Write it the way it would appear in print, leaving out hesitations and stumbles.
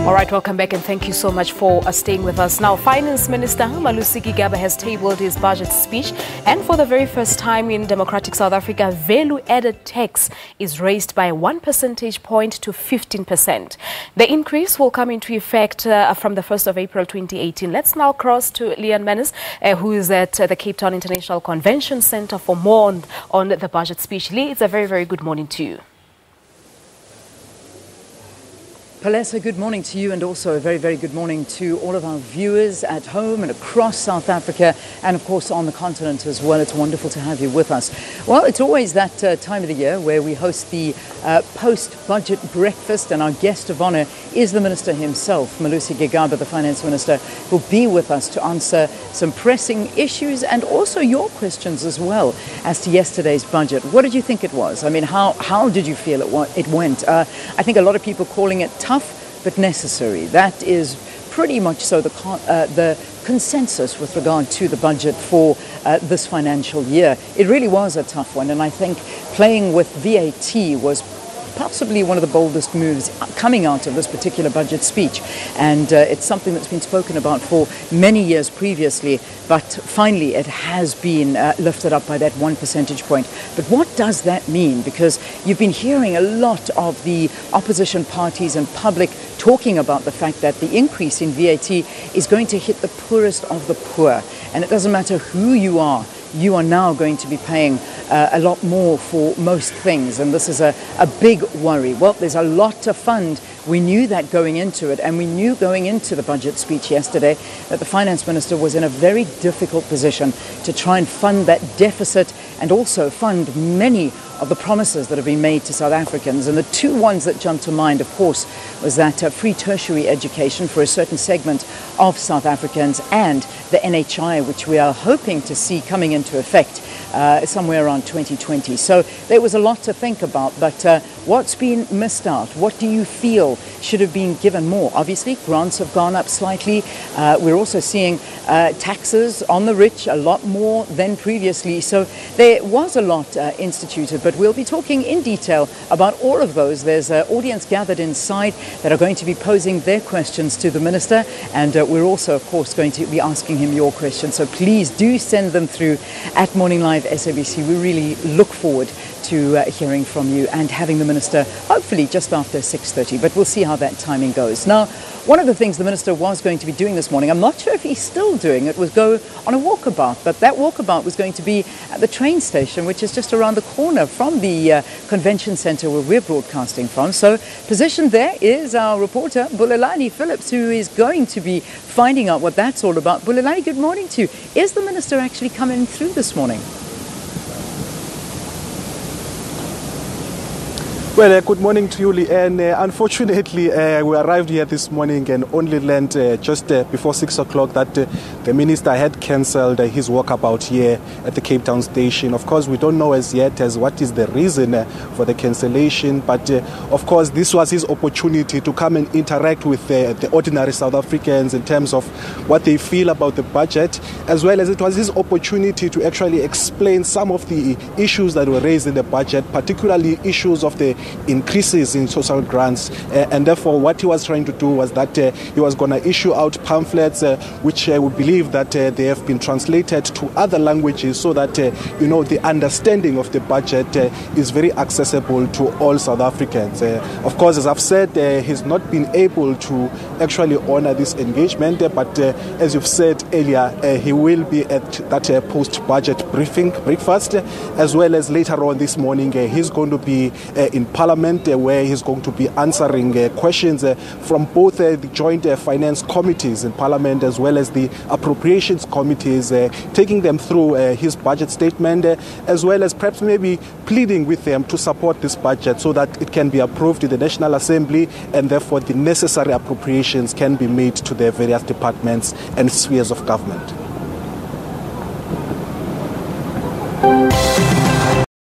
All right, welcome back and thank you so much for staying with us. Now, Finance Minister Malusi Gigaba has tabled his budget speech, and for the very first time in democratic South Africa, value-added tax is raised by 1 percentage point to 15%. The increase will come into effect from the 1st of April 2018. Let's now cross to Leon Menes, who is at the Cape Town International Convention Centre for more on the budget speech. Lee, it's a very, very good morning to you. Palesa, good morning to you, and also a very, very good morning to all of our viewers at home and across South Africa, and of course on the continent as well. It's wonderful to have you with us. Well, it's always that time of the year where we host the post-budget breakfast, and our guest of honour is the Minister himself, Malusi Gigaba, the Finance Minister, who will be with us to answer some pressing issues and also your questions as well as to yesterday's budget. What did you think it was? I mean, how did you feel it went? I think a lot of people calling it tough but necessary. That is pretty much so the consensus with regard to the budget for this financial year. It really was a tough one, and I think playing with VAT was possibly one of the boldest moves coming out of this particular budget speech. And it's something that's been spoken about for many years previously, but finally it has been lifted up by that 1 percentage point. But what does that mean? Because you've been hearing a lot of the opposition parties and public talking about the fact that the increase in VAT is going to hit the poorest of the poor. And it doesn't matter who you are now going to be paying a lot more for most things, and this is a big worry. Well, there's a lot to fund. We knew that going into it, and we knew going into the budget speech yesterday that the Finance Minister was in a very difficult position to try and fund that deficit and also fund many of the promises that have been made to South Africans. And the two ones that jumped to mind, of course, was that free tertiary education for a certain segment of South Africans, and the NHI, which we are hoping to see coming into effect somewhere around 2020. So there was a lot to think about, but what's been missed out? What do you feel should have been given more? Obviously, grants have gone up slightly. We're also seeing taxes on the rich a lot more than previously. So there was a lot instituted, but we'll be talking in detail about all of those. There's an audience gathered inside that are going to be posing their questions to the Minister, and we're also, of course, going to be asking him your questions. So please do send them through at Morning Live SABC. We really look forward to hearing from you and having the Minister hopefully just after 6:30, but we'll see how that timing goes. Now, one of the things the Minister was going to be doing this morning, I'm not sure if he's still doing it, was go on a walkabout, but that walkabout was going to be at the train station, which is just around the corner from the convention centre where we're broadcasting from. So positioned there is our reporter, Bulelani Phillips, who is going to be finding out what that's all about. Bulelani, good morning to you. Is the Minister actually coming through this morning? Well, good morning to you, Lee. And unfortunately, we arrived here this morning and only learned just before 6 o'clock that the Minister had cancelled his walkabout here at the Cape Town station. Of course, we don't know as yet as what is the reason for the cancellation, but of course, this was his opportunity to come and interact with the ordinary South Africans in terms of what they feel about the budget, as well as it was his opportunity to actually explain some of the issues that were raised in the budget, particularly issues of the increases in social grants, and therefore what he was trying to do was that he was going to issue out pamphlets which we believe that they have been translated to other languages so that the understanding of the budget is very accessible to all South Africans. Of course, as I've said, he's not been able to actually honor this engagement, but as you've said earlier, he will be at that post-budget breakfast, as well as later on this morning he's going to be in Parliament, where he's going to be answering questions from both the joint finance committees in Parliament as well as the appropriations committees, taking them through his budget statement, as well as perhaps maybe pleading with them to support this budget so that it can be approved in the National Assembly, and therefore the necessary appropriations can be made to the various departments and spheres of government.